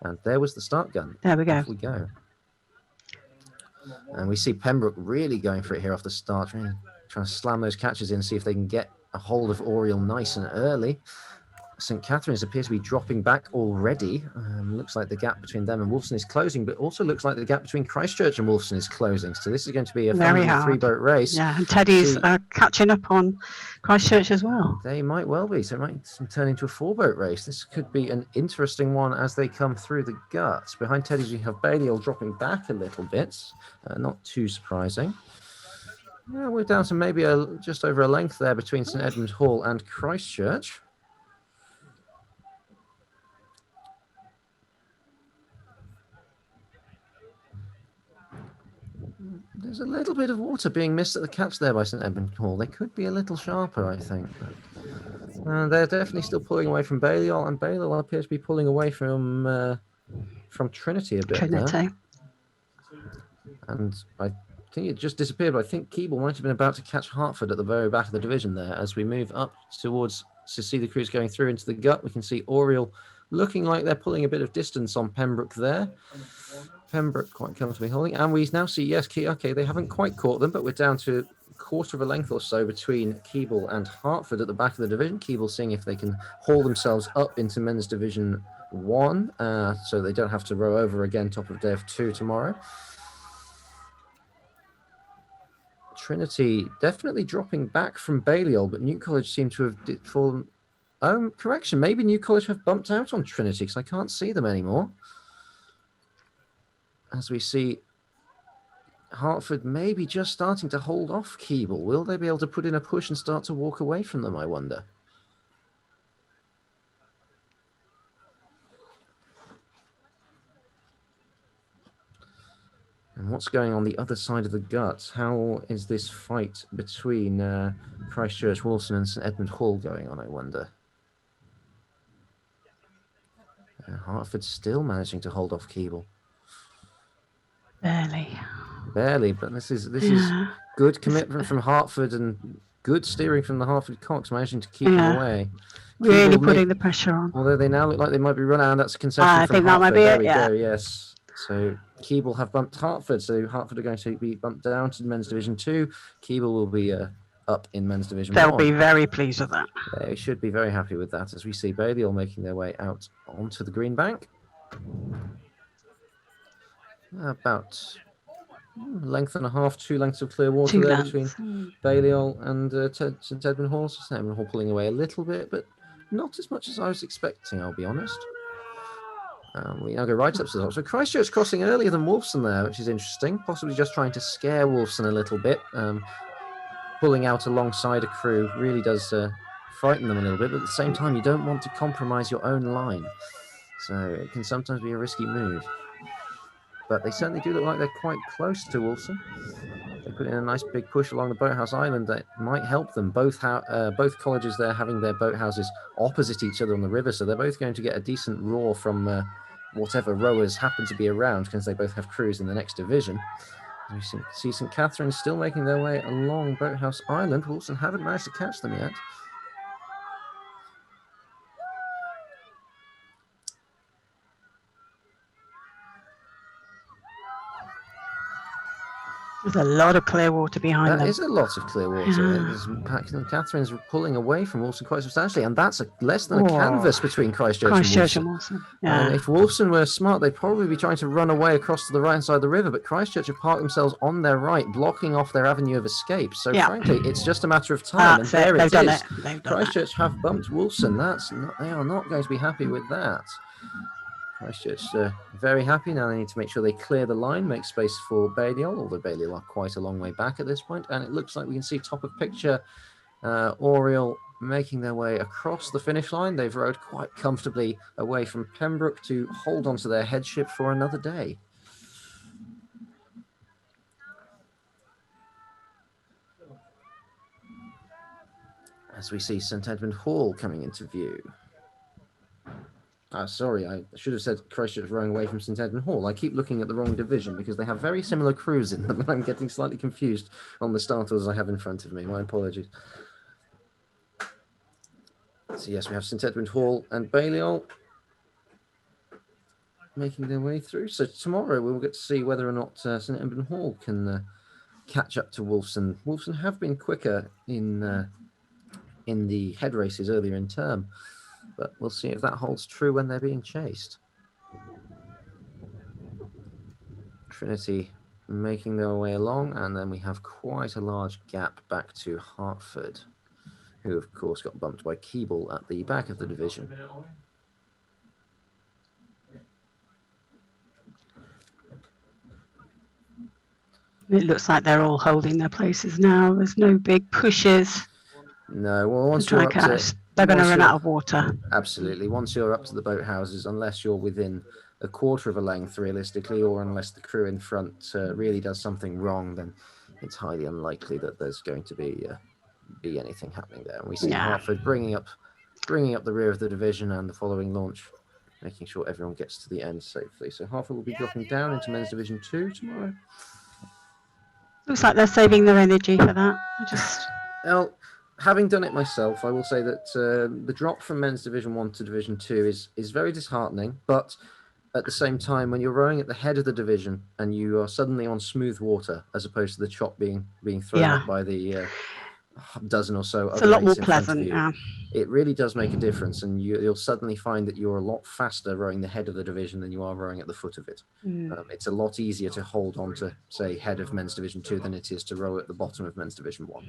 And there was the start gun. There we go. Off we go. And we see Pembroke really going for it here off the start, trying to slam those catches in, see if they can get a hold of Oriel nice and early. St. Catherine's appears to be dropping back already. Looks like the gap between them and Wolfson is closing, but also looks like the gap between Christchurch and Wolfson is closing. So this is going to be a very hard three-boat race. Yeah, and Teddy's catching up on Christchurch as well. They might well be. So it might turn into a 4-boat race. This could be an interesting one as they come through the guts. Behind Teddy's, we have Balliol dropping back a little bit. Not too surprising. Yeah, we're down to maybe just over a length there between St Edmund Hall and Christchurch. There's a little bit of water being missed at the caps there by St Edmund Hall. They could be a little sharper, I think. They're definitely still pulling away from Balliol, and Balliol appears to be pulling away from Trinity a bit. Trinity. And I think it just disappeared, but I think Keble might have been about to catch Hertford at the very back of the division there. As we move up towards to see the crews going through into the gut, we can see Oriel looking like they're pulling a bit of distance on Pembroke there. Pembroke quite comfortably holding, and we now see, yes, okay, they haven't quite caught them, but we're down to a quarter of a length or so between Keble and Hertford at the back of the division. Keble seeing if they can haul themselves up into Men's Division 1, so they don't have to row over again top of day of 2 tomorrow. Trinity definitely dropping back from Balliol, but New College seem to have fallen. Oh, correction, maybe New College have bumped out on Trinity because I can't see them anymore. As we see Hertford maybe just starting to hold off Keble. Will they be able to put in a push and start to walk away from them, I wonder? And what's going on the other side of the guts? How is this fight between Christchurch, Wolfson and St Edmund Hall going on, I wonder? Hertford still managing to hold off Keble. Barely, but this is good commitment from Hertford and good steering from the Hertford Cox, managing to keep them away. Really putting the pressure on. Although they now look like they might be run out, that's a concession I from think Hertford. That might be there it, we yeah. go, yes. So Keble have bumped Hertford, so Hertford are going to be bumped down to Men's Division 2. Keble will be up in Men's Division 1. They'll be very pleased with that. They should be very happy with that, as we see Balliol making their way out onto the green bank. About length and a half, 2 lengths of clear water there between Balliol and St Edmund Hall. So St Edmund Hall pulling away a little bit, but not as much as I was expecting, I'll be honest. We now go right up to the top. So Christchurch crossing earlier than Wolfson there, which is interesting. Possibly just trying to scare Wolfson a little bit. Pulling out alongside a crew really does frighten them a little bit, but at the same time, you don't want to compromise your own line. So it can sometimes be a risky move. But they certainly do look like they're quite close to Wolfson. They put in a nice big push along the Boathouse Island that might help them. Both colleges there having their boathouses opposite each other on the river, so they're both going to get a decent roar from whatever rowers happen to be around, because they both have crews in the next division. We see St Catherine's still making their way along Boathouse Island. Wolfson haven't managed to catch them yet. There's a lot of clear water behind them. That is a lot of clear water. Catherine's pulling away from Wolfson quite substantially, and that's less than a canvas between Christchurch and Wolfson. Yeah. If Wolfson were smart, they'd probably be trying to run away across to the right side of the river, but Christchurch have parked themselves on their right, blocking off their avenue of escape. So frankly, it's just a matter of time, and there it is. Christchurch have bumped Wolfson. They are not going to be happy with that. Christchurch very happy. Now they need to make sure they clear the line, make space for Balliol, although Balliol are quite a long way back at this point. And it looks like we can see top of picture Oriel making their way across the finish line. They've rowed quite comfortably away from Pembroke to hold onto their headship for another day. As we see St Edmund Hall coming into view. Sorry, I should have said Christchurch rowing away from St Edmund Hall. I keep looking at the wrong division because they have very similar crews in them, and I'm getting slightly confused on the starters I have in front of me. My apologies. So yes, we have St Edmund Hall and Balliol. making their way through. So tomorrow we will get to see whether or not St Edmund Hall can catch up to Wolfson. Wolfson have been quicker in the head races earlier in term, but we'll see if that holds true when they're being chased. Trinity making their way along, and then we have quite a large gap back to Hertford, who of course got bumped by Keeble at the back of the division. It looks like they're all holding their places now. There's no big pushes. No, well, once They're you're up to, going to run out of water. Absolutely. Once you're up to the boathouses, unless you're within a quarter of a length realistically, or unless the crew in front really does something wrong, then it's highly unlikely that there's going to be anything happening there. And we see Hertford bringing up the rear of the division and the following launch, making sure everyone gets to the end safely. So Hertford will be dropping down into men's division 2 tomorrow. Looks like they're saving their energy for that. Well, having done it myself, I will say that the drop from men's division 1 to division 2 is very disheartening, but at the same time, when you're rowing at the head of the division and you are suddenly on smooth water as opposed to the chop being thrown up by the dozen or so it's other a lot more mates in front pleasant. of you, it really does make a difference, and you'll suddenly find that you're a lot faster rowing the head of the division than you are rowing at the foot of it. It's a lot easier to hold on to, say, head of men's division 2 than it is to row at the bottom of men's division 1.